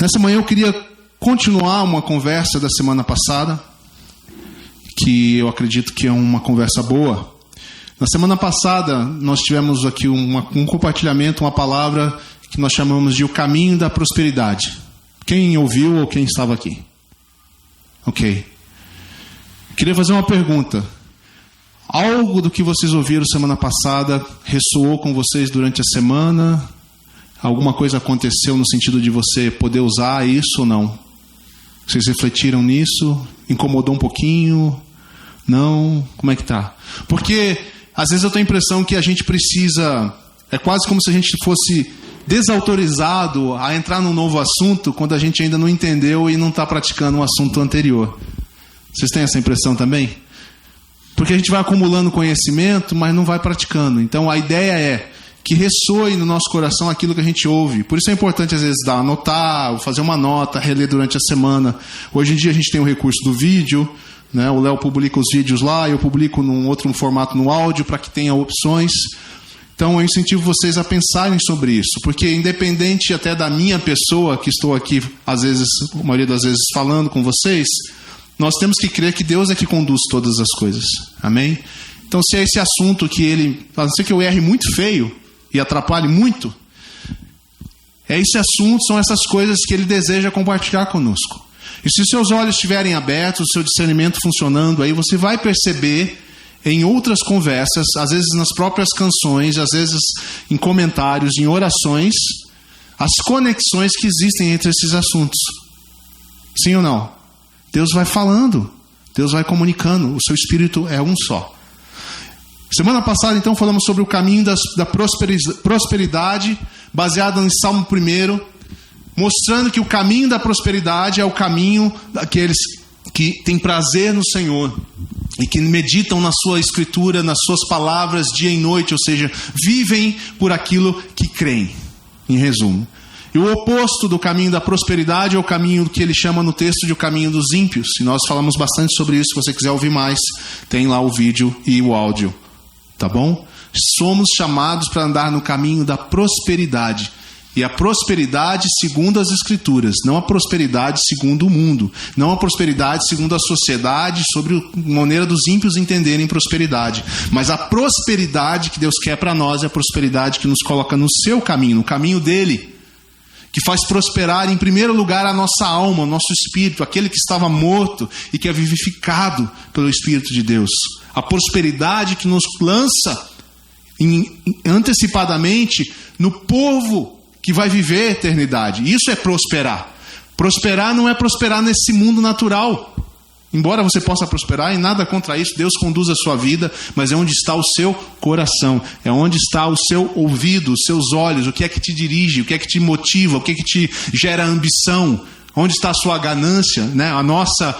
Nessa manhã eu queria continuar uma conversa da semana passada, que eu acredito que é uma conversa boa. Na semana passada nós tivemos aqui um compartilhamento, uma palavra que nós chamamos de o caminho da prosperidade. Quem ouviu ou quem estava aqui? Ok. Queria fazer uma pergunta. Algo do que vocês ouviram semana passada ressoou com vocês durante a semana? Alguma coisa aconteceu no sentido de você poder usar isso ou não? Vocês refletiram nisso? Incomodou um pouquinho? Não? Como é que tá? Porque às vezes eu tenho a impressão que a gente precisa... É quase como se a gente fosse desautorizado a entrar num novo assunto quando a gente ainda não entendeu e não está praticando um assunto anterior. Vocês têm essa impressão também? Porque a gente vai acumulando conhecimento, mas não vai praticando. Então a ideia é que ressoe no nosso coração aquilo que a gente ouve. Por isso é importante às vezes anotar, fazer uma nota, reler durante a semana. Hoje em dia a gente tem o recurso do vídeo, né? O Léo publica os vídeos lá, eu publico num outro formato no áudio para que tenha opções. Então eu incentivo vocês a pensarem sobre isso, porque independente até da minha pessoa, que estou aqui às vezes, a maioria das vezes falando com vocês, nós temos que crer que Deus é que conduz todas as coisas. Amém? Então se é esse assunto que ele, a não ser que eu erre muito feio e atrapalhe muito, é esse assunto, são essas coisas que ele deseja compartilhar conosco. E se os seus olhos estiverem abertos, o seu discernimento funcionando, aí você vai perceber em outras conversas, às vezes nas próprias canções, às vezes em comentários, em orações, as conexões que existem entre esses assuntos. Sim ou não? Deus vai falando, Deus vai comunicando, o seu espírito é um só. Semana passada, então, falamos sobre o caminho da prosperidade, baseado em Salmo 1, mostrando que o caminho da prosperidade é o caminho daqueles que têm prazer no Senhor e que meditam na sua escritura, nas suas palavras, dia e noite, ou seja, vivem por aquilo que creem, em resumo. E o oposto do caminho da prosperidade é o caminho que ele chama no texto de o caminho dos ímpios. E nós falamos bastante sobre isso. Se você quiser ouvir mais, tem lá o vídeo e o áudio. Tá bom? Somos chamados para andar no caminho da prosperidade. E a prosperidade segundo as Escrituras, não a prosperidade segundo o mundo, não a prosperidade segundo a sociedade, sobre a maneira dos ímpios entenderem prosperidade. Mas a prosperidade que Deus quer para nós é a prosperidade que nos coloca no seu caminho, no caminho dele, que faz prosperar em primeiro lugar a nossa alma, o nosso espírito, aquele que estava morto e que é vivificado pelo Espírito de Deus. A prosperidade que nos lança antecipadamente no povo que vai viver a eternidade. Isso é prosperar. Prosperar não é prosperar nesse mundo natural. Embora você possa prosperar, e nada contra isso, Deus conduz a sua vida, mas é onde está o seu coração, é onde está o seu ouvido, os seus olhos, o que é que te dirige, o que é que te motiva, o que é que te gera ambição, onde está a sua ganância, né? A nossa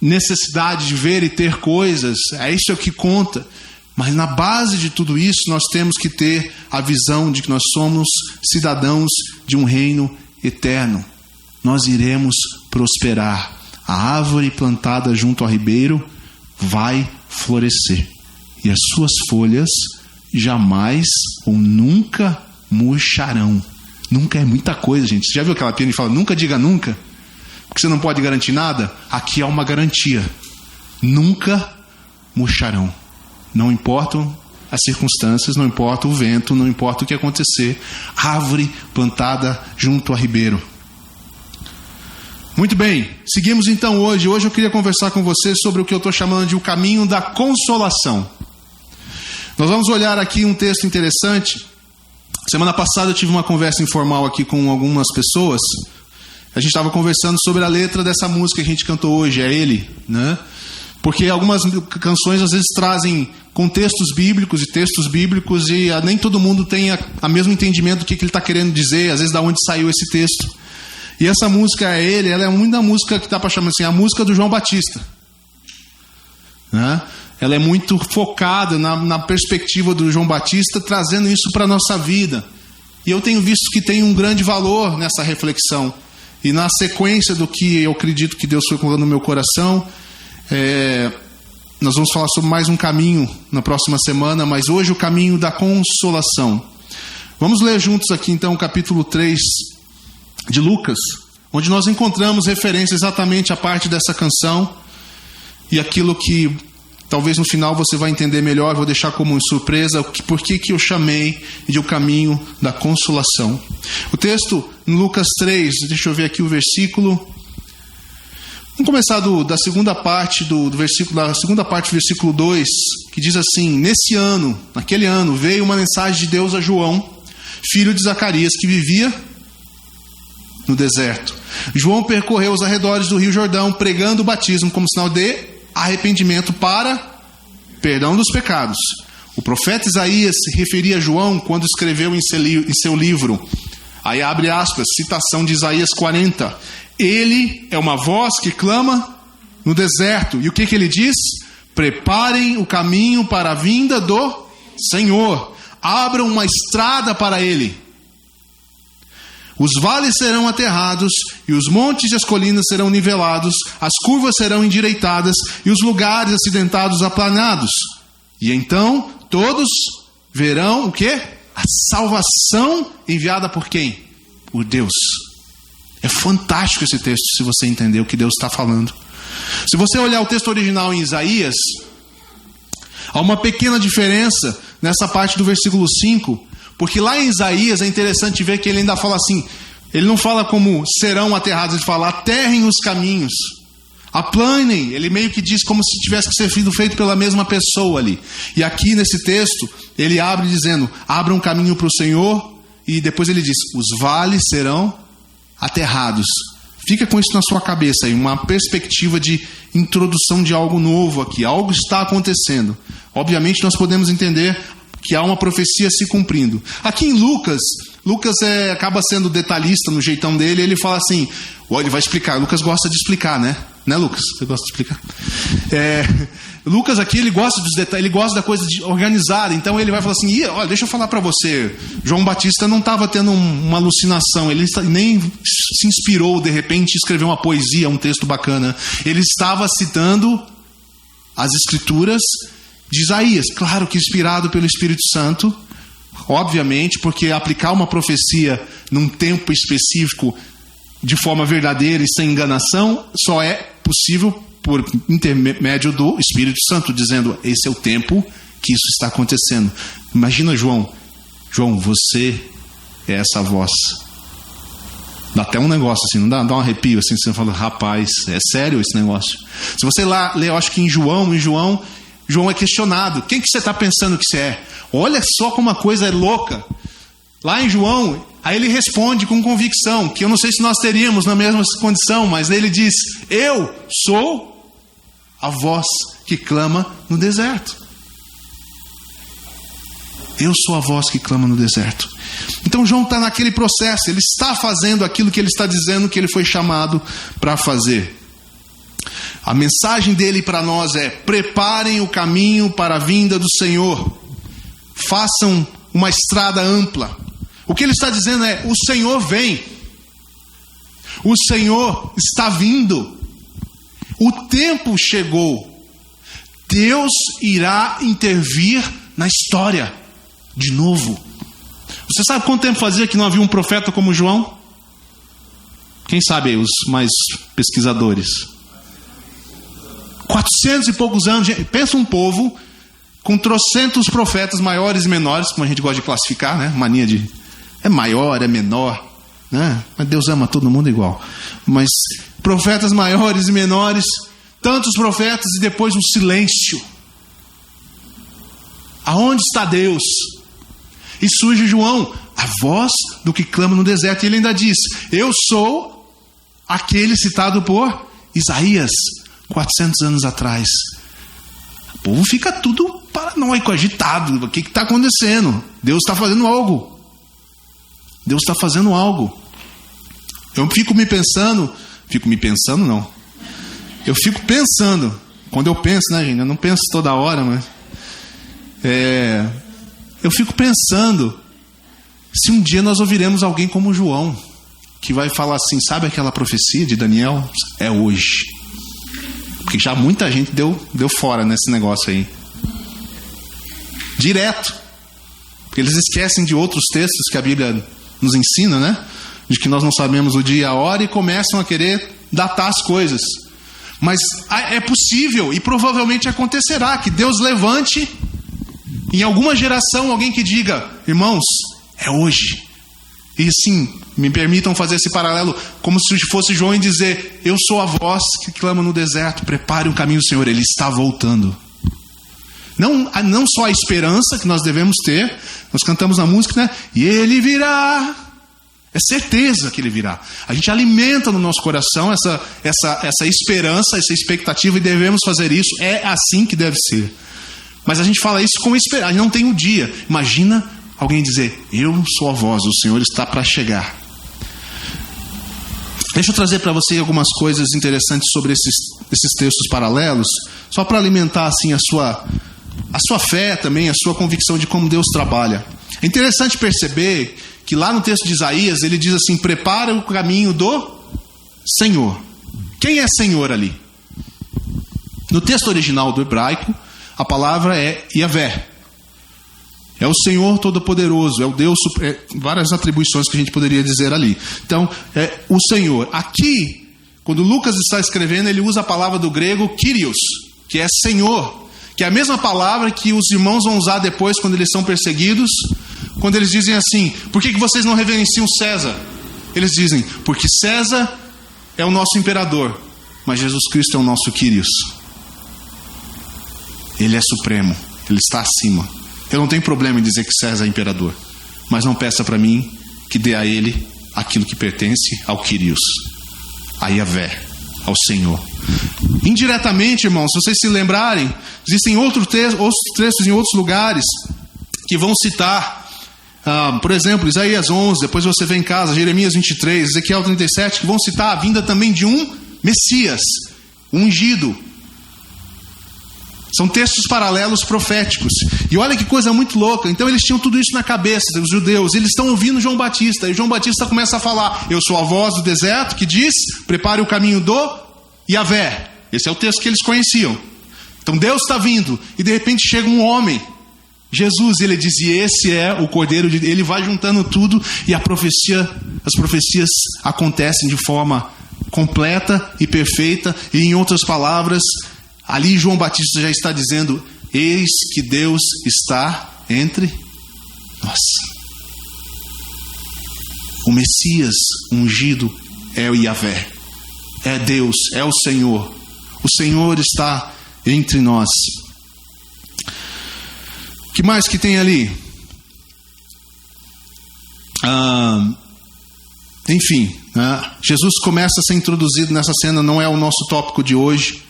necessidade de ver e ter coisas, é isso que conta. Mas na base de tudo isso, nós temos que ter a visão de que nós somos cidadãos de um reino eterno. Nós iremos prosperar. A árvore plantada junto ao ribeiro vai florescer. E as suas folhas jamais ou nunca murcharão. Nunca é muita coisa, gente. Você já viu aquela piada que fala, nunca diga nunca? Porque você não pode garantir nada? Aqui há uma garantia. Nunca murcharão. Não importam as circunstâncias, não importa o vento, não importa o que acontecer. Árvore plantada junto ao ribeiro. Muito bem, seguimos então hoje. Hoje eu queria conversar com vocês sobre o que eu estou chamando de o caminho da consolação. Nós vamos olhar aqui um texto interessante. Semana passada eu tive uma conversa informal aqui com algumas pessoas. A gente estava conversando sobre a letra dessa música que a gente cantou hoje, é Ele, né? Porque algumas canções às vezes trazem contextos bíblicos e textos bíblicos e nem todo mundo tem o mesmo entendimento do que ele está querendo dizer, às vezes de onde saiu esse texto. E essa música é Ele, ela é uma música que dá para chamar assim, a música do João Batista, né? Ela é muito focada na perspectiva do João Batista, trazendo isso para a nossa vida. E eu tenho visto que tem um grande valor nessa reflexão. E na sequência do que eu acredito que Deus foi colocando no meu coração, nós vamos falar sobre mais um caminho na próxima semana, mas hoje o caminho da consolação. Vamos ler juntos aqui então o capítulo 3 de Lucas, onde nós encontramos referência exatamente à parte dessa canção e aquilo que talvez no final você vai entender melhor, vou deixar como surpresa, por que eu chamei de o caminho da consolação. O texto, em Lucas 3, deixa eu ver aqui o versículo. Vamos começar da segunda parte do versículo, da segunda parte do versículo 2, que diz assim: naquele ano, veio uma mensagem de Deus a João, filho de Zacarias, que vivia no deserto. João percorreu os arredores do rio Jordão, pregando o batismo como sinal de arrependimento para perdão dos pecados. O profeta Isaías se referia a João quando escreveu em seu livro, aí abre aspas, citação de Isaías 40, ele é uma voz que clama no deserto. E o que ele diz? Preparem o caminho para a vinda do Senhor, abram uma estrada para ele. Os vales serão aterrados, e os montes e as colinas serão nivelados, as curvas serão endireitadas, e os lugares acidentados aplanados. E então todos verão o quê? A salvação enviada por quem? Por Deus. É fantástico esse texto, se você entender o que Deus está falando. Se você olhar o texto original em Isaías, há uma pequena diferença nessa parte do versículo 5, porque lá em Isaías é interessante ver que ele ainda fala assim, ele não fala como serão aterrados, ele fala aterrem os caminhos, aplanem, ele meio que diz como se tivesse que ser feito pela mesma pessoa ali. E aqui nesse texto, ele abre dizendo, abra um caminho para o Senhor, e depois ele diz, os vales serão aterrados. Fica com isso na sua cabeça aí, uma perspectiva de introdução de algo novo aqui, algo está acontecendo. Obviamente nós podemos entender que há uma profecia se cumprindo. Aqui em Lucas acaba sendo detalhista no jeitão dele, ele fala assim, ele vai explicar, Lucas gosta de explicar, né? Né, Lucas? Você gosta de explicar? Lucas aqui, ele gosta dos detalhes, ele gosta da coisa organizada, então ele vai falar assim, olha, deixa eu falar para você, João Batista não estava tendo uma alucinação, ele nem se inspirou de repente escrever uma poesia, um texto bacana, ele estava citando as escrituras de Isaías, claro que inspirado pelo Espírito Santo, obviamente, porque aplicar uma profecia num tempo específico de forma verdadeira e sem enganação só é possível por intermédio do Espírito Santo, dizendo, esse é o tempo que isso está acontecendo. Imagina João, você é essa voz. Dá até um negócio assim, não dá um arrepio assim, você fala, rapaz, é sério esse negócio? Se você lá lê, eu acho que em João é questionado, quem que você está pensando que você é? Olha só como a coisa é louca. Lá em João, aí ele responde com convicção, que eu não sei se nós teríamos na mesma condição, mas ele diz, eu sou a voz que clama no deserto. Eu sou a voz que clama no deserto. Então João está naquele processo, ele está fazendo aquilo que ele está dizendo que ele foi chamado para fazer. A mensagem dele para nós é, preparem o caminho para a vinda do Senhor. Façam uma estrada ampla. O que ele está dizendo é, o Senhor vem. O Senhor está vindo. O tempo chegou. Deus irá intervir na história de novo. Você sabe quanto tempo fazia que não havia um profeta como João? Quem sabe aí, os mais pesquisadores? 400 e poucos anos. Pensa um povo com trocentos profetas maiores e menores, como a gente gosta de classificar, né? Mania de é maior, é menor, né? Mas Deus ama todo mundo igual. Mas profetas maiores e menores, tantos profetas e depois um silêncio. Aonde está Deus? E surge João, a voz do que clama no deserto, e ele ainda diz, eu sou aquele citado por Isaías 400 anos atrás. O povo fica tudo paranoico, agitado. O que está acontecendo? Deus está fazendo algo. Deus está fazendo algo. Eu fico pensando, quando eu penso, né, gente? Eu não penso toda hora, mas eu fico pensando se um dia nós ouviremos alguém como João, que vai falar assim, sabe aquela profecia de Daniel? É hoje. Porque já muita gente deu fora nesse negócio aí. Direto. Porque eles esquecem de outros textos que a Bíblia nos ensina, né? de que nós não sabemos o dia e a hora e começam a querer datar as coisas. Mas é possível e provavelmente acontecerá que Deus levante em alguma geração alguém que diga: irmãos, é hoje. E sim, me permitam fazer esse paralelo como se fosse João e dizer: eu sou a voz que clama no deserto, prepare o caminho do Senhor, Ele está voltando. Não só a esperança que nós devemos ter, nós cantamos na música, né? E Ele virá. É certeza que Ele virá. A gente alimenta no nosso coração essa esperança, essa expectativa, e devemos fazer isso. É assim que deve ser. Mas a gente fala isso com esperança, não tem o dia. Imagina alguém dizer: eu sou a voz, o Senhor está para chegar. Deixa eu trazer para você algumas coisas interessantes sobre esses textos paralelos, só para alimentar assim a sua fé também, a sua convicção de como Deus trabalha. É interessante perceber que lá no texto de Isaías ele diz assim: prepara o caminho do Senhor. Quem é Senhor ali? No texto original do hebraico, a palavra é Yahvé. É o Senhor Todo-Poderoso, é o Deus, várias atribuições que a gente poderia dizer ali. Então, é o Senhor. Aqui, quando Lucas está escrevendo, ele usa a palavra do grego Kyrios, que é Senhor, que é a mesma palavra que os irmãos vão usar depois quando eles são perseguidos, quando eles dizem assim: por que vocês não reverenciam César? Eles dizem: porque César é o nosso imperador, mas Jesus Cristo é o nosso Kyrios. Ele é supremo, Ele está acima. Eu não tenho problema em dizer que César é imperador, mas não peça para mim que dê a ele aquilo que pertence ao Kyrios, a Yahvé, ao Senhor. Indiretamente, irmãos, se vocês se lembrarem, existem outros textos em outros lugares que vão citar, por exemplo, Isaías 11, depois você vê em casa, Jeremias 23, Ezequiel 37, que vão citar a vinda também de um Messias, um ungido. São textos paralelos proféticos. E olha que coisa muito louca. Então eles tinham tudo isso na cabeça, os judeus. Eles estão ouvindo João Batista. E João Batista começa a falar: eu sou a voz do deserto que diz: prepare o caminho do Yahvé. Esse é o texto que eles conheciam. Então Deus está vindo. E de repente chega um homem, Jesus, ele diz: e esse é o Cordeiro de Deus. Ele vai juntando tudo e as profecias acontecem de forma completa e perfeita. E em outras palavras, ali João Batista já está dizendo: eis que Deus está entre nós. O Messias ungido é o Yahvé, é Deus, é o Senhor. O Senhor está entre nós. O que mais que tem ali? Enfim, Jesus começa a ser introduzido nessa cena, não é o nosso tópico de hoje.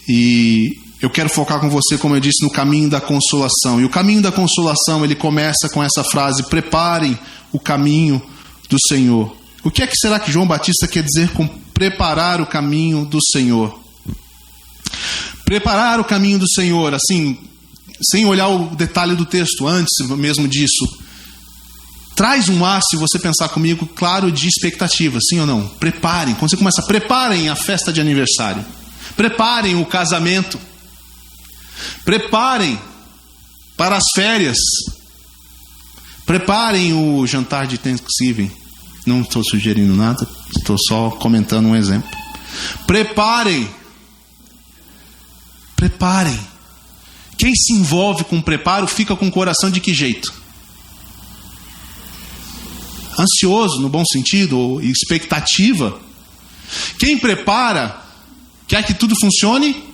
E eu quero focar com você, como eu disse, no caminho da consolação. E o caminho da consolação, ele começa com essa frase: preparem o caminho do Senhor. O que será que João Batista quer dizer com preparar o caminho do Senhor? Preparar o caminho do Senhor, assim, sem olhar o detalhe do texto, antes mesmo disso, traz um ar, se você pensar comigo, claro, de expectativa, sim ou não? Preparem, quando você começa, preparem a festa de aniversário. Preparem o casamento. Preparem para as férias. Preparem o jantar de Thanksgiving. Não estou sugerindo nada, estou só comentando um exemplo. Preparem. Preparem. Quem se envolve com preparo fica com o coração de que jeito? Ansioso, no bom sentido, ou expectativa. Quem prepara quer que tudo funcione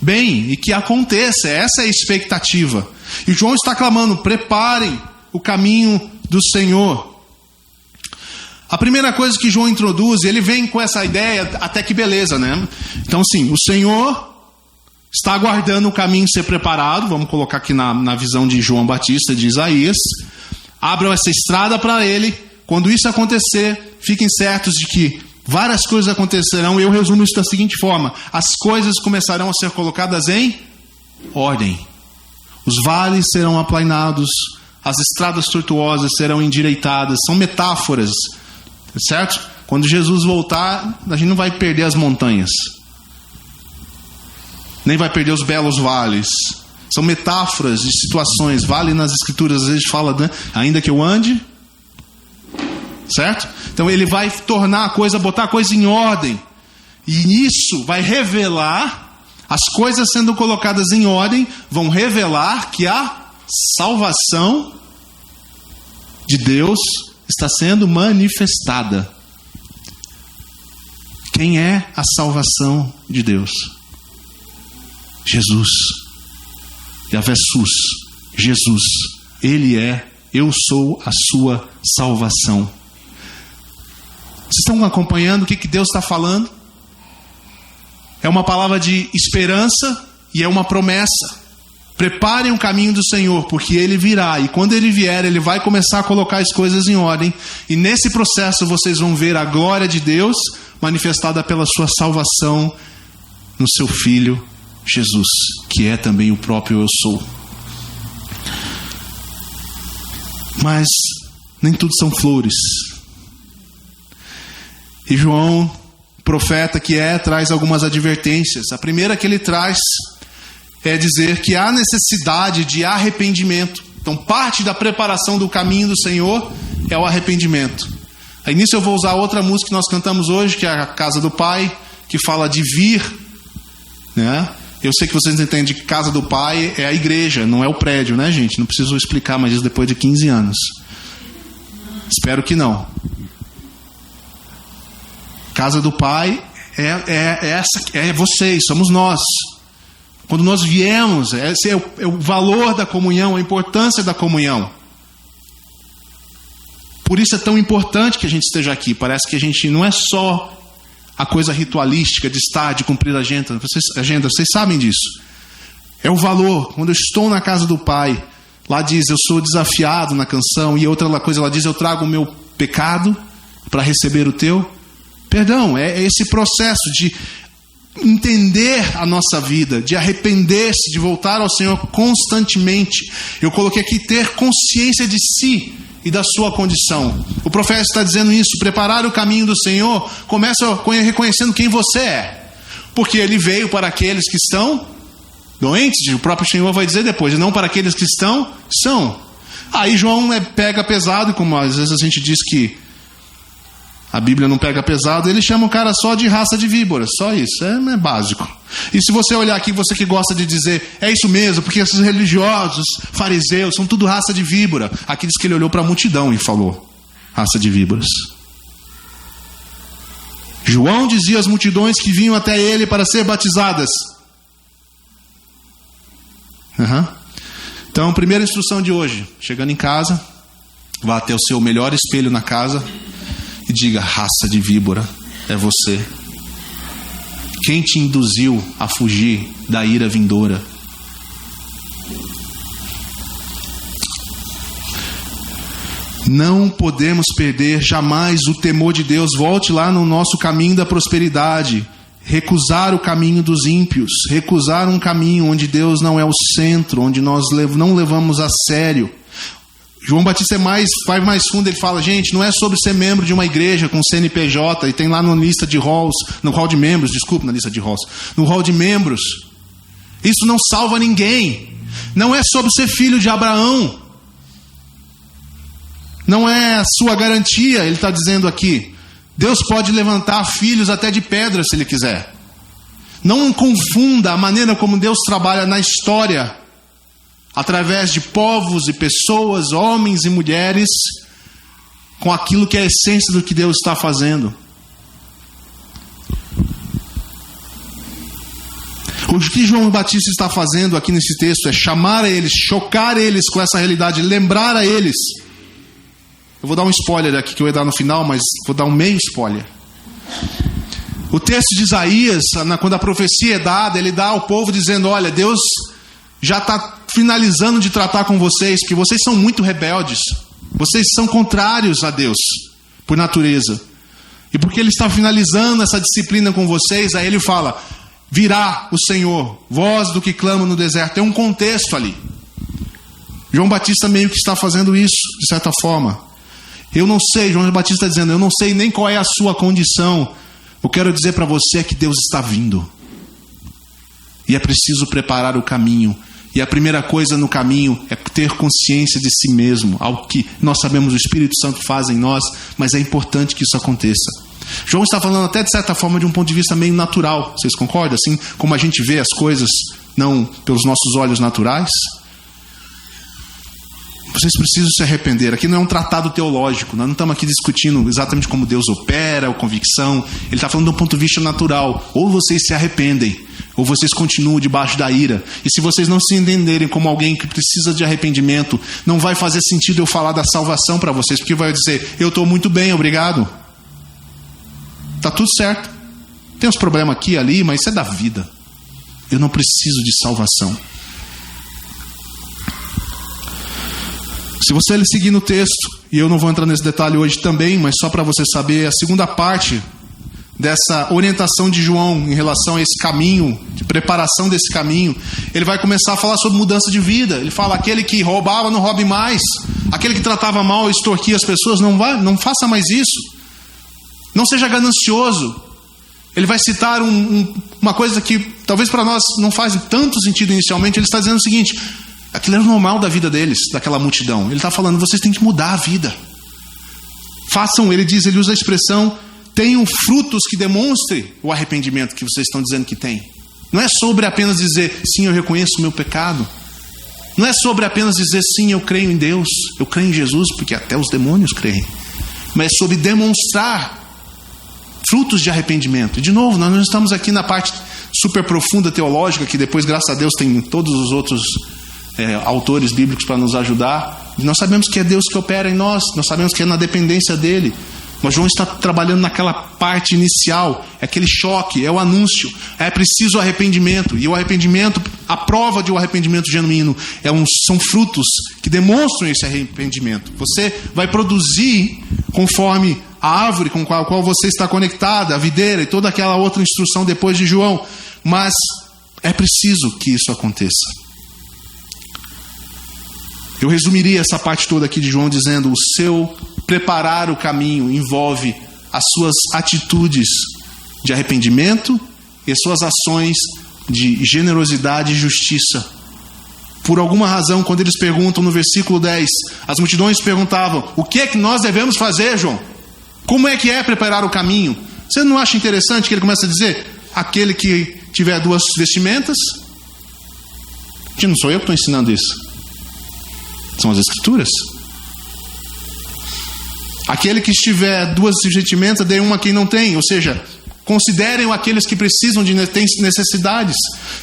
bem e que aconteça. Essa é a expectativa. E João está clamando: preparem o caminho do Senhor. A primeira coisa que João introduz, ele vem com essa ideia, até que beleza, né? Então, sim, o Senhor está aguardando o caminho ser preparado. Vamos colocar aqui na visão de João Batista, de Isaías. Abram essa estrada para ele. Quando isso acontecer, fiquem certos de que várias coisas acontecerão. Eu resumo isso da seguinte forma: as coisas começarão a ser colocadas em ordem. Os vales serão aplainados, as estradas tortuosas serão endireitadas. São metáforas, certo? Quando Jesus voltar, a gente não vai perder as montanhas, nem vai perder os belos vales. São metáforas de situações. Vale nas escrituras às vezes fala, né? Ainda que eu ande certo? Então ele vai tornar a coisa, botar a coisa em ordem. E isso vai revelar, as coisas sendo colocadas em ordem, vão revelar que a salvação de Deus está sendo manifestada. Quem é a salvação de Deus? Jesus. Yahvé Sus. Jesus. Ele é, eu sou a sua salvação. Vocês estão acompanhando o que Deus está falando? É uma palavra de esperança e é uma promessa. Preparem o caminho do Senhor, porque Ele virá. E quando Ele vier, Ele vai começar a colocar as coisas em ordem. E nesse processo vocês vão ver a glória de Deus manifestada pela sua salvação no seu Filho Jesus, que é também o próprio eu sou. Mas nem tudo são flores. E João, profeta que é, traz algumas advertências. A primeira que ele traz é dizer que há necessidade de arrependimento. Então parte da preparação do caminho do Senhor é o arrependimento. Aí nisso eu vou usar outra música que nós cantamos hoje, que é a Casa do Pai, que fala de vir, né? Eu sei que vocês entendem que Casa do Pai é a igreja, não é o prédio, né, gente? Não preciso explicar mais isso depois de 15 anos. Espero que não. Casa do Pai é vocês, somos nós. Quando nós viemos, esse é o valor da comunhão, a importância da comunhão. Por isso é tão importante que a gente esteja aqui. Parece que a gente não é só a coisa ritualística de estar, de cumprir a agenda. Vocês sabem disso. É o valor. Quando eu estou na casa do Pai, lá diz, eu sou desafiado na canção. E outra coisa, ela diz, eu trago o meu pecado para receber o teu perdão. É esse processo de entender a nossa vida, de arrepender-se, de voltar ao Senhor constantemente. Eu coloquei aqui ter consciência de si e da sua condição. O profeta está dizendo isso. Preparar o caminho do Senhor começa reconhecendo quem você é, porque Ele veio para aqueles que estão doentes. O próprio Senhor vai dizer depois, e não para aqueles que são. Aí João pega pesado, como às vezes a gente diz que a Bíblia não pega pesado, ele chama o cara só de raça de víboras, só isso, é básico. E se você olhar aqui, você que gosta de dizer, é isso mesmo, porque esses religiosos, fariseus, são tudo raça de víbora. Aqui diz que ele olhou para a multidão e falou, raça de víboras. João dizia às multidões que vinham até ele para ser batizadas. Então, primeira instrução de hoje, chegando em casa, vá até o seu melhor espelho na casa e diga, raça de víbora, é você. Quem te induziu a fugir da ira vindoura? Não podemos perder jamais o temor de Deus. Volte lá no nosso caminho da prosperidade. Recusar o caminho dos ímpios. Recusar um caminho onde Deus não é o centro, onde nós não levamos a sério. João Batista vai mais fundo, ele fala, gente, não é sobre ser membro de uma igreja com CNPJ, e tem lá na lista de halls, no hall de membros, na lista de halls, no hall de membros. Isso não salva ninguém. Não é sobre ser filho de Abraão. Não é a sua garantia, ele está dizendo aqui. Deus pode levantar filhos até de pedra se Ele quiser. Não confunda a maneira como Deus trabalha na história, através de povos e pessoas, homens e mulheres, com aquilo que é a essência do que Deus está fazendo. O que João Batista está fazendo aqui nesse texto é chamar a eles, chocar eles com essa realidade, lembrar a eles. Eu vou dar um spoiler aqui que eu ia dar no final, mas vou dar um meio spoiler. O texto de Isaías, quando a profecia é dada, ele dá ao povo dizendo, olha, Deus já está finalizando de tratar com vocês, porque vocês são muito rebeldes, vocês são contrários a Deus, por natureza. E porque Ele está finalizando essa disciplina com vocês, aí Ele fala, virá o Senhor, voz do que clama no deserto. Tem um contexto ali. João Batista meio que está fazendo isso, de certa forma. Eu não sei, João Batista está dizendo, eu não sei nem qual é a sua condição. Eu quero dizer para você que Deus está vindo. E é preciso preparar o caminho. E a primeira coisa no caminho é ter consciência de si mesmo, algo que nós sabemos o Espírito Santo faz em nós, mas é importante que isso aconteça. João está falando até de certa forma de um ponto de vista meio natural, vocês concordam? Assim como a gente vê as coisas, não pelos nossos olhos naturais. Vocês precisam se arrepender. Aqui não é um tratado teológico, nós não estamos aqui discutindo exatamente como Deus opera, ou convicção. Ele está falando de um ponto de vista natural. Ou vocês se arrependem, ou vocês continuam debaixo da ira. E se vocês não se entenderem como alguém que precisa de arrependimento, não vai fazer sentido eu falar da salvação para vocês, porque vai dizer, eu estou muito bem, obrigado. Está tudo certo. Tem uns problemas aqui e ali, mas isso é da vida. Eu não preciso de salvação. Se você seguir no texto, e eu não vou entrar nesse detalhe hoje também, mas só para você saber, a segunda parte dessa orientação de João em relação a esse caminho, de preparação desse caminho, ele vai começar a falar sobre mudança de vida. Ele fala, aquele que roubava, não roube mais. Aquele que tratava mal, extorquia as pessoas, não faça mais isso. Não seja ganancioso. Ele vai citar uma coisa que talvez para nós não faz tanto sentido inicialmente. Ele está dizendo o seguinte, aquilo era o normal da vida deles, daquela multidão. Ele está falando, vocês têm que mudar a vida. Façam, ele usa a expressão, tenham frutos que demonstrem o arrependimento que vocês estão dizendo que tem. Não é sobre apenas dizer, sim, eu reconheço o meu pecado. Não é sobre apenas dizer, sim, eu creio em Deus, eu creio em Jesus, porque até os demônios creem. Mas é sobre demonstrar frutos de arrependimento. E de novo, nós não estamos aqui na parte super profunda teológica, que depois, graças a Deus, tem todos os outros autores bíblicos para nos ajudar. E nós sabemos que é Deus que opera em nós, nós sabemos que é na dependência dele. Mas João está trabalhando naquela parte inicial, é aquele choque, é o anúncio, é preciso arrependimento. E o arrependimento, a prova de um arrependimento genuíno são frutos que demonstram esse arrependimento. Você vai produzir conforme a árvore com a qual você está conectada, a videira e toda aquela outra instrução depois de João. Mas é preciso que isso aconteça. Eu resumiria essa parte toda aqui de João dizendo, o seu preparar o caminho envolve as suas atitudes de arrependimento e as suas ações de generosidade e justiça. Por alguma razão, quando eles perguntam no versículo 10, as multidões perguntavam, o que é que nós devemos fazer, João? Como é que é preparar o caminho? Você não acha interessante que ele começa a dizer, aquele que tiver 2 vestimentas? Não sou eu que estou ensinando isso. São as Escrituras. Aquele que estiver 2 vestimentas, dê uma a quem não tem. Ou seja, considerem aqueles que precisam de necessidades.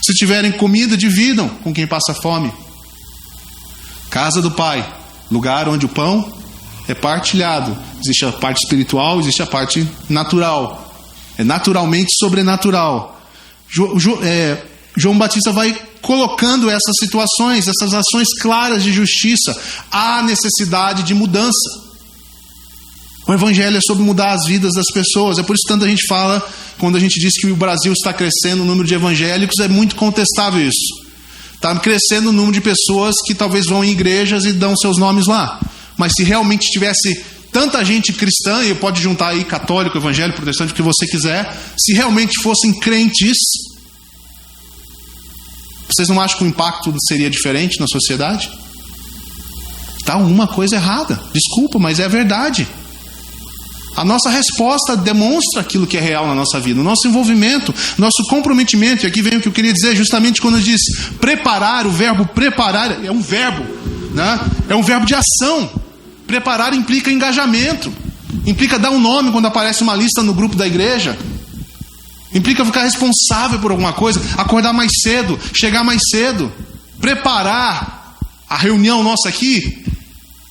Se tiverem comida, dividam com quem passa fome. Casa do Pai, lugar onde o pão é partilhado. Existe a parte espiritual, existe a parte natural. É naturalmente sobrenatural. João Batista vai colocando essas situações, essas ações claras de justiça. Há necessidade de mudança. O Evangelho é sobre mudar as vidas das pessoas. É por isso que tanta gente fala, quando a gente diz que o Brasil está crescendo o número de evangélicos, é muito contestável isso. Está crescendo o número de pessoas que talvez vão em igrejas e dão seus nomes lá. Mas se realmente tivesse tanta gente cristã, e pode juntar aí católico, evangélico, protestante, o que você quiser, se realmente fossem crentes, vocês não acham que o impacto seria diferente na sociedade? Está alguma coisa errada. Desculpa, mas é a verdade. A nossa resposta demonstra aquilo que é real na nossa vida. O nosso envolvimento, nosso comprometimento. E aqui vem o que eu queria dizer, justamente quando eu disse preparar, o verbo preparar é um verbo, né? É um verbo de ação. Preparar implica engajamento. Implica dar um nome quando aparece uma lista no grupo da igreja. Implica ficar responsável por alguma coisa, acordar mais cedo, chegar mais cedo, preparar a reunião nossa aqui,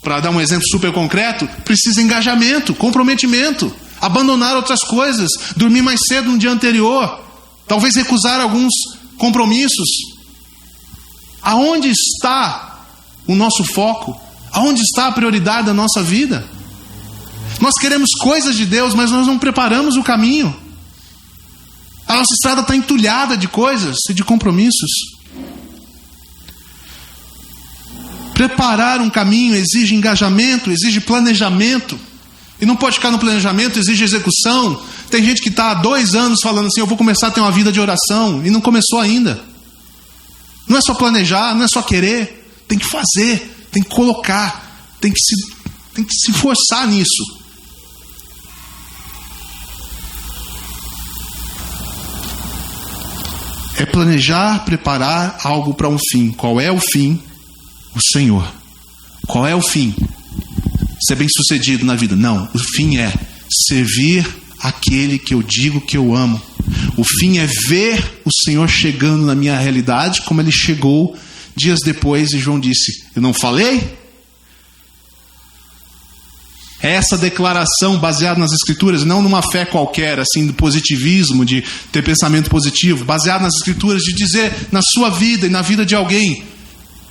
para dar um exemplo super concreto, precisa engajamento, comprometimento, abandonar outras coisas, dormir mais cedo no dia anterior, talvez recusar alguns compromissos. Aonde está o nosso foco? Aonde está a prioridade da nossa vida? Nós queremos coisas de Deus, mas nós não preparamos o caminho. A nossa estrada está entulhada de coisas e de compromissos. Preparar um caminho exige engajamento, exige planejamento. E não pode ficar no planejamento, exige execução. Tem gente que está há 2 anos falando assim, eu vou começar a ter uma vida de oração, e não começou ainda. Não é só planejar, não é só querer. Tem que fazer, tem que colocar, tem que se forçar nisso. É planejar, preparar algo para um fim. Qual é o fim? O Senhor. Qual é o fim? Ser bem-sucedido na vida? Não. O fim é servir aquele que eu digo que eu amo. O fim é ver o Senhor chegando na minha realidade, como Ele chegou dias depois, e João disse: eu não falei? É essa declaração baseada nas Escrituras, não numa fé qualquer, assim, do positivismo, de ter pensamento positivo, baseado nas Escrituras, de dizer na sua vida e na vida de alguém: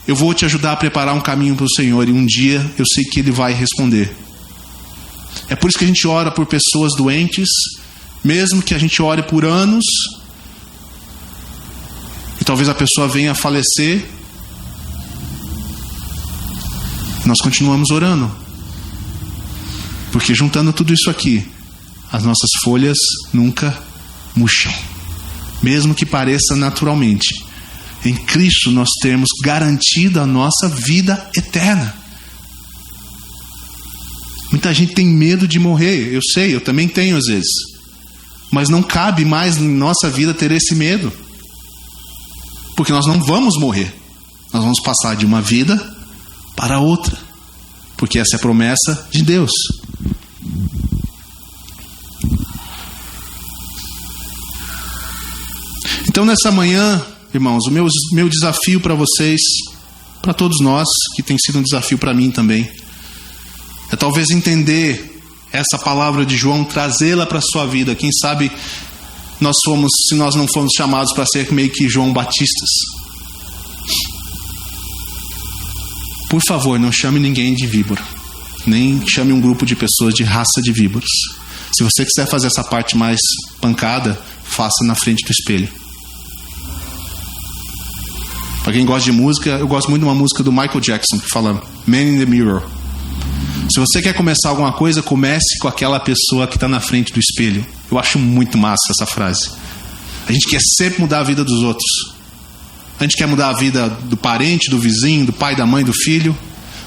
eu vou te ajudar a preparar um caminho para o Senhor, e um dia eu sei que Ele vai responder. É por isso que a gente ora por pessoas doentes, mesmo que a gente ore por anos, e talvez a pessoa venha a falecer, nós continuamos orando. Porque juntando tudo isso aqui, as nossas folhas nunca murcham. Mesmo que pareça naturalmente. Em Cristo nós temos garantida a nossa vida eterna. Muita gente tem medo de morrer. Eu sei, eu também tenho às vezes. Mas não cabe mais em nossa vida ter esse medo. Porque nós não vamos morrer. Nós vamos passar de uma vida para outra. Porque essa é a promessa de Deus. Então nessa manhã, irmãos, o meu desafio para vocês, para todos nós, que tem sido um desafio para mim também, é talvez entender essa palavra de João, trazê-la para a sua vida. Quem sabe se nós não fomos chamados para ser meio que João Batistas. Por favor, não chame ninguém de víbora. Nem chame um grupo de pessoas de raça de víboras. Se você quiser fazer essa parte mais pancada, faça na frente do espelho. Para quem gosta de música, eu gosto muito de uma música do Michael Jackson que fala Man in the Mirror. Se você quer começar alguma coisa, comece com aquela pessoa que está na frente do espelho. Eu acho muito massa essa frase. A gente quer sempre mudar a vida dos outros. A gente quer mudar a vida do parente, do vizinho, do pai, da mãe, do filho.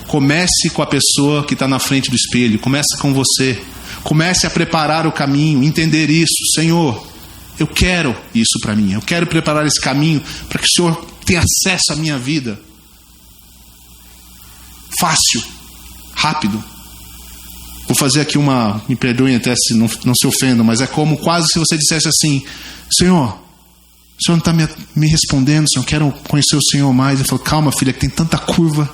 Comece com a pessoa que está na frente do espelho. Comece com você. Comece a preparar o caminho, entender isso. Senhor, eu quero isso para mim. Eu quero preparar esse caminho para que o Senhor tenha acesso à minha vida. Fácil, rápido. Vou fazer aqui me perdoem até se não se ofendam, mas é como quase se você dissesse assim: Senhor, o Senhor não está me respondendo, Senhor, eu quero conhecer o Senhor mais. Eu falo: calma, filha, que tem tanta curva.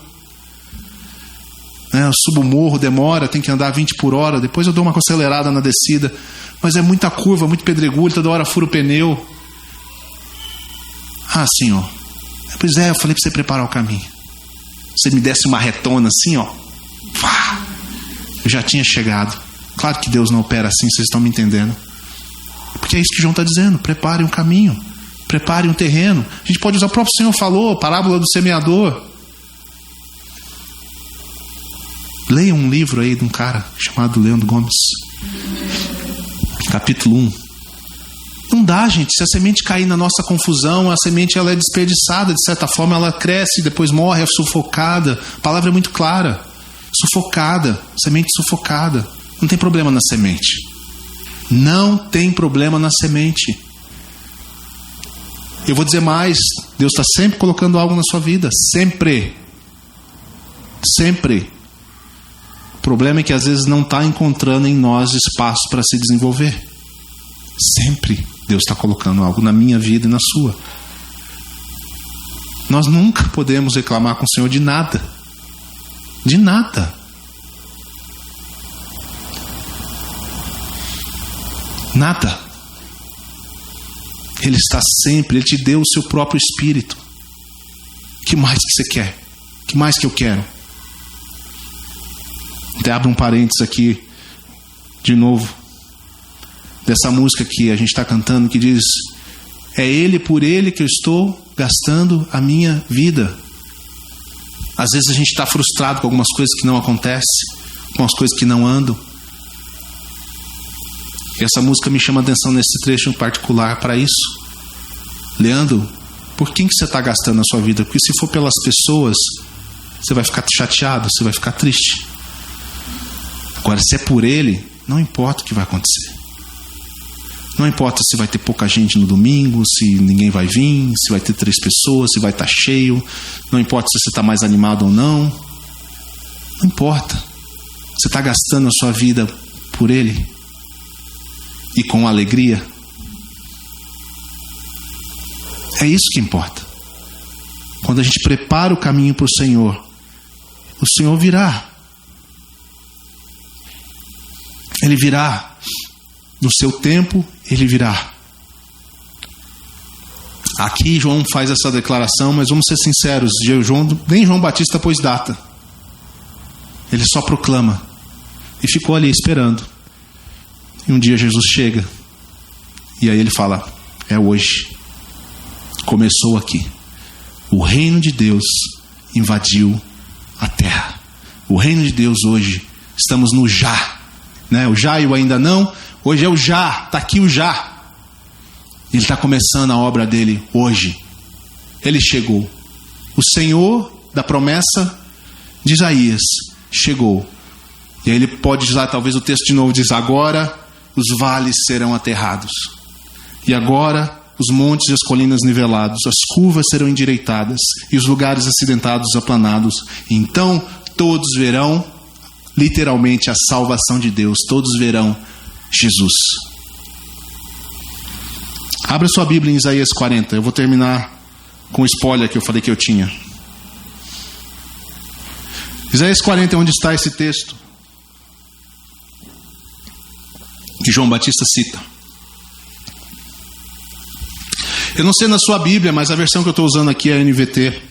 Eu subo o morro, demora, tem que andar 20 por hora, depois eu dou uma acelerada na descida, mas é muita curva, muito pedregulho, toda hora furo o pneu. Ah, Senhor, pois é, eu falei para você preparar o caminho. Você me desse uma retona assim, ó, eu já tinha chegado. Claro que Deus não opera assim, vocês estão me entendendo. Porque é isso que João está dizendo: prepare um caminho, prepare um terreno. A gente pode usar, o próprio Senhor falou, parábola do semeador. Leia um livro aí de um cara chamado Leandro Gomes, capítulo 1. Não dá, gente. Se a semente cair na nossa confusão, a semente ela é desperdiçada. De certa forma ela cresce, depois morre, é sufocada. A palavra é muito clara. Sufocada, semente sufocada. Não tem problema na semente. Não tem problema na semente. Eu vou dizer mais: Deus está sempre colocando algo na sua vida. Sempre. Sempre. O problema é que às vezes não está encontrando em nós espaço para se desenvolver. Sempre Deus está colocando algo na minha vida e na sua. Nós nunca podemos reclamar com o Senhor de nada. De nada. Nada. Ele está sempre, Ele te deu o seu próprio Espírito. Que mais que você quer? Que mais que eu quero? Até abro um parênteses aqui, de novo, dessa música que a gente está cantando, que diz: é Ele, por Ele que eu estou gastando a minha vida. Às vezes a gente está frustrado com algumas coisas que não acontecem, com as coisas que não andam. E essa música me chama a atenção nesse trecho em particular para isso. Leandro, Por quem que você está gastando a sua vida? Porque se for pelas pessoas, você vai ficar chateado, você vai ficar triste. Agora, se é por Ele, não importa o que vai acontecer. Não importa se vai ter pouca gente no domingo, se ninguém vai vir, se vai ter 3 pessoas, se vai estar cheio. Não importa se você está mais animado ou não. Não importa. Você está gastando a sua vida por Ele e com alegria. É isso que importa. Quando a gente prepara o caminho para o Senhor virá. Ele virá. No seu tempo, Ele virá. Aqui João faz essa declaração, mas vamos ser sinceros, nem João Batista pôs data. Ele só proclama. E ficou ali esperando. E um dia Jesus chega. E aí ele fala, é hoje. Começou aqui. O reino de Deus invadiu a terra. O reino de Deus hoje, estamos no já. Né? O já e o ainda não. Hoje é o já, está aqui o já. Ele está começando a obra dele hoje. Ele chegou. O Senhor da promessa de Isaías chegou. E aí ele pode usar, talvez o texto de novo diz, agora os vales serão aterrados. E agora os montes e as colinas nivelados, as curvas serão endireitadas e os lugares acidentados aplanados. Então todos verão, literalmente, a salvação de Deus. Todos verão Jesus. Abra sua Bíblia em Isaías 40. Eu vou terminar com o spoiler que eu falei que eu tinha. Isaías 40 é onde está esse texto que João Batista cita. Eu não sei na sua Bíblia, mas a versão que eu estou usando aqui é a NVT.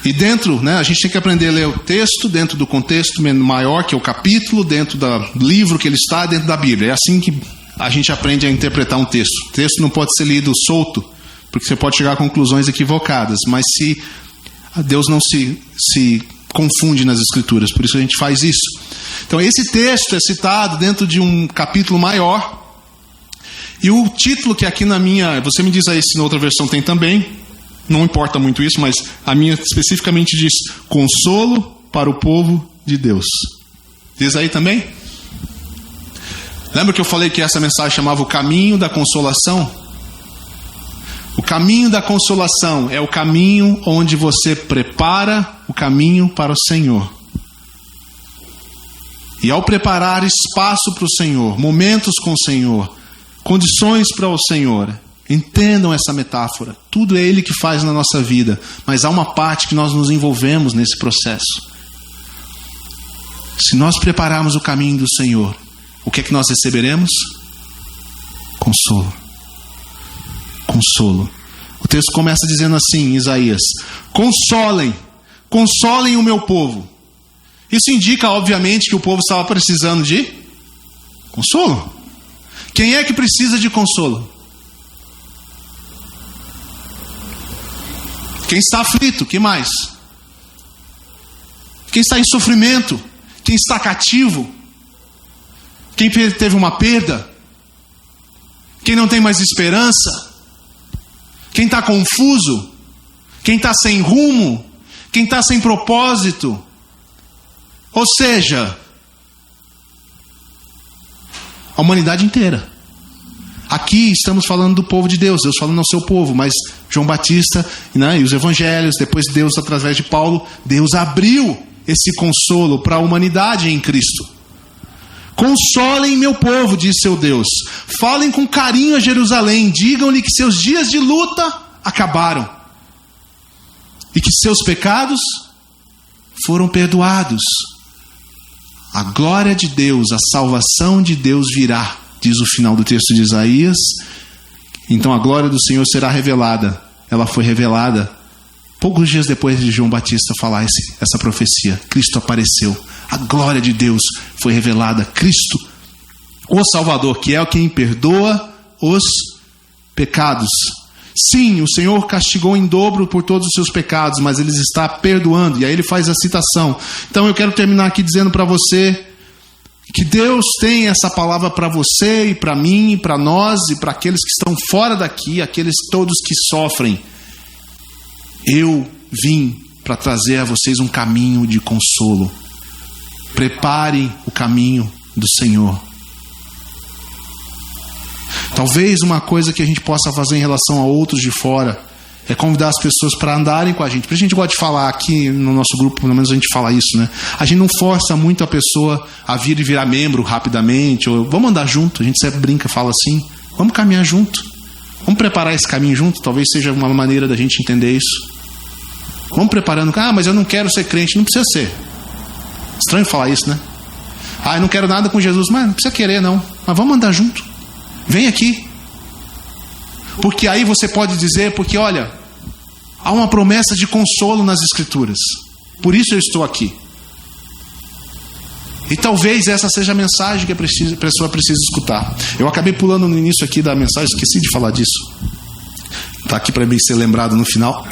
E dentro, né, a gente tem que aprender a ler o texto dentro do contexto maior, que é o capítulo, dentro do livro que ele está, dentro da Bíblia. É assim que a gente aprende a interpretar um texto. O texto não pode ser lido solto, porque você pode chegar a conclusões equivocadas. Mas se Deus não se confunde nas Escrituras, por isso a gente faz isso. Então esse texto é citado dentro de um capítulo maior. E o título que aqui na minha... Você me diz aí se na outra versão tem também. Não importa muito isso, mas a minha especificamente diz consolo para o povo de Deus. Diz aí também? Lembra que eu falei que essa mensagem chamava o caminho da consolação? O caminho da consolação é o caminho onde você prepara o caminho para o Senhor. E ao preparar espaço para o Senhor, momentos com o Senhor, condições para o Senhor, entendam essa metáfora. Tudo é Ele que faz na nossa vida, mas há uma parte que nós nos envolvemos nesse processo. Se nós prepararmos o caminho do Senhor, o que é que nós receberemos? Consolo. Consolo. O texto começa dizendo assim, em Isaías: consolem o meu povo. Isso indica, obviamente, que o povo estava precisando de consolo. Quem é que precisa de consolo? Quem está aflito, que mais? Quem está em sofrimento? Quem está cativo? Quem teve uma perda? Quem não tem mais esperança? Quem está confuso? Quem está sem rumo? Quem está sem propósito? Ou seja, a humanidade inteira. Aqui estamos falando do povo de Deus, Deus falando ao seu povo, mas João Batista, né, e os evangelhos, depois Deus através de Paulo, Deus abriu esse consolo para a humanidade em Cristo. Consolem meu povo, diz seu Deus. Falem com carinho a Jerusalém, digam-lhe que seus dias de luta acabaram e que seus pecados foram perdoados. A glória de Deus, a salvação de Deus virá, diz o final do texto de Isaías. Então a glória do Senhor será revelada. Ela foi revelada poucos dias depois de João Batista falar essa profecia. Cristo apareceu. A glória de Deus foi revelada. Cristo, o Salvador, que é quem perdoa os pecados. Sim, o Senhor castigou em dobro por todos os seus pecados, mas Ele está perdoando. E aí ele faz a citação. Então eu quero terminar aqui dizendo para você que Deus tem essa palavra para você e para mim e para nós e para aqueles que estão fora daqui, aqueles todos que sofrem. Eu vim para trazer a vocês um caminho de consolo. Preparem o caminho do Senhor. Talvez uma coisa que a gente possa fazer em relação a outros de fora é convidar as pessoas para andarem com a gente. Porque a gente gosta de falar aqui no nosso grupo, pelo menos a gente fala isso, né? A gente não força muito a pessoa a vir e virar membro rapidamente, ou vamos andar junto. A gente sempre brinca, fala assim, vamos caminhar junto. Vamos preparar esse caminho junto. Talvez seja uma maneira da gente entender isso. Vamos preparando. Mas eu não quero ser crente. Não precisa ser. Estranho falar isso, né? Eu não quero nada com Jesus. Mas não precisa querer, não. Mas vamos andar junto. Vem aqui. Porque aí você pode dizer, porque olha, há uma promessa de consolo nas Escrituras. Por isso eu estou aqui. E talvez essa seja a mensagem que a pessoa precisa escutar. Eu acabei pulando no início aqui da mensagem, esqueci de falar disso. Está aqui para mim ser lembrado no final.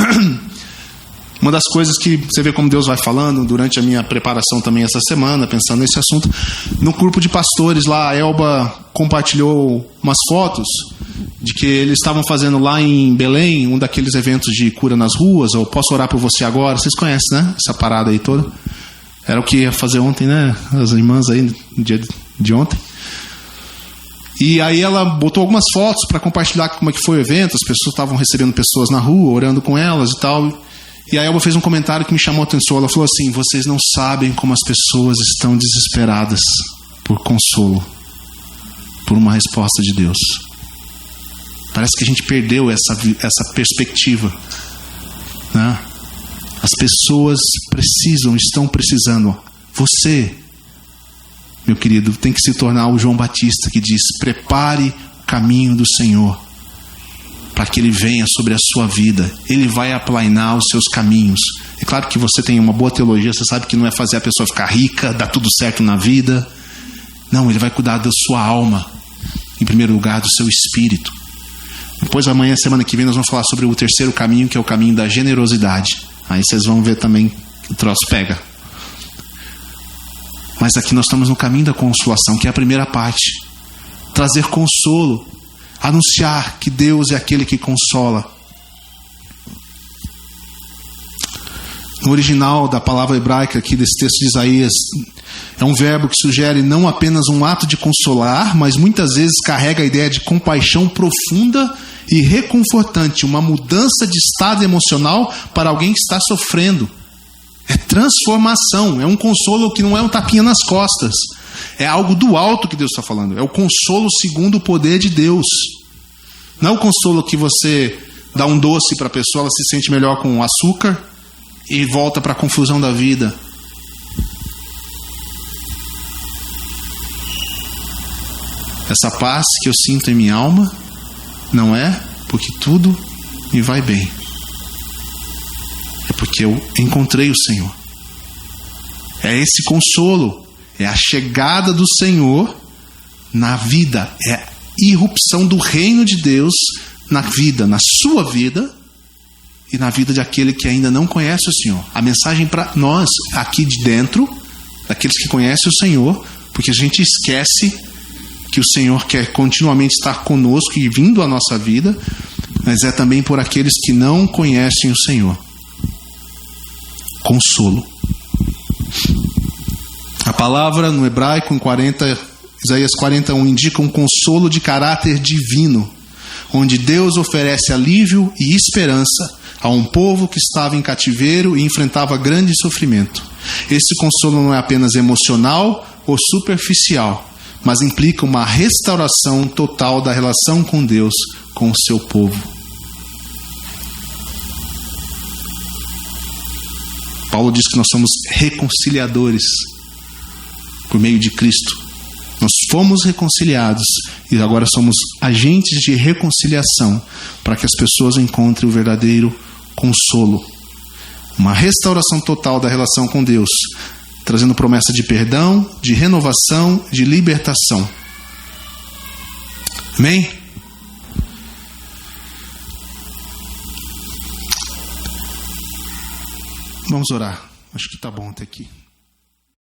Uma das coisas que você vê como Deus vai falando durante a minha preparação também essa semana, pensando nesse assunto, no grupo de pastores lá, a Elba compartilhou umas fotos de que eles estavam fazendo lá em Belém, um daqueles eventos de cura nas ruas, ou posso orar por você agora, vocês conhecem, né? Essa parada aí toda. Era o que ia fazer ontem, né? As irmãs aí, no dia de ontem. E aí ela botou algumas fotos para compartilhar como é que foi o evento, as pessoas estavam recebendo pessoas na rua, orando com elas e tal. E a Elba fez um comentário que me chamou a atenção. Ela falou assim: vocês não sabem como as pessoas estão desesperadas por consolo, por uma resposta de Deus. Parece que a gente perdeu essa perspectiva, né? As pessoas estão precisando. Você, meu querido, tem que se tornar o João Batista que diz: prepare o caminho do Senhor, para que Ele venha sobre a sua vida. Ele vai aplainar os seus caminhos. É claro que você tem uma boa teologia, você sabe que não é fazer a pessoa ficar rica, dar tudo certo na vida. Não, Ele vai cuidar da sua alma, em primeiro lugar do seu espírito. Depois amanhã, semana que vem, nós vamos falar sobre o terceiro caminho, que é o caminho da generosidade. Aí vocês vão ver também que o troço pega. Mas aqui nós estamos no caminho da consolação, que é a primeira parte. Trazer consolo. Anunciar que Deus é aquele que consola. No original da palavra hebraica aqui desse texto de Isaías, é um verbo que sugere não apenas um ato de consolar, mas muitas vezes carrega a ideia de compaixão profunda e reconfortante, uma mudança de estado emocional para alguém que está sofrendo. É transformação, é um consolo que não é um tapinha nas costas. É algo do alto que Deus está falando. É o consolo segundo o poder de Deus. Não é o consolo que você dá um doce para a pessoa, ela se sente melhor com açúcar e volta para a confusão da vida. Essa paz que eu sinto em minha alma não é porque tudo me vai bem. É porque eu encontrei o Senhor. É esse consolo. É a chegada do Senhor na vida. É a irrupção do reino de Deus na vida, na sua vida e na vida de aquele que ainda não conhece o Senhor. A mensagem para nós aqui de dentro, daqueles que conhecem o Senhor, porque a gente esquece que o Senhor quer continuamente estar conosco e vindo à nossa vida, mas é também por aqueles que não conhecem o Senhor. Consolo. A palavra no hebraico, Isaías 41, indica um consolo de caráter divino, onde Deus oferece alívio e esperança a um povo que estava em cativeiro e enfrentava grande sofrimento. Esse consolo não é apenas emocional ou superficial, mas implica uma restauração total da relação com Deus, com o seu povo. Paulo diz que nós somos reconciliadores por meio de Cristo. Nós fomos reconciliados e agora somos agentes de reconciliação para que as pessoas encontrem o verdadeiro consolo. Uma restauração total da relação com Deus, trazendo promessa de perdão, de renovação, de libertação. Amém? Vamos orar. Acho que está bom até aqui.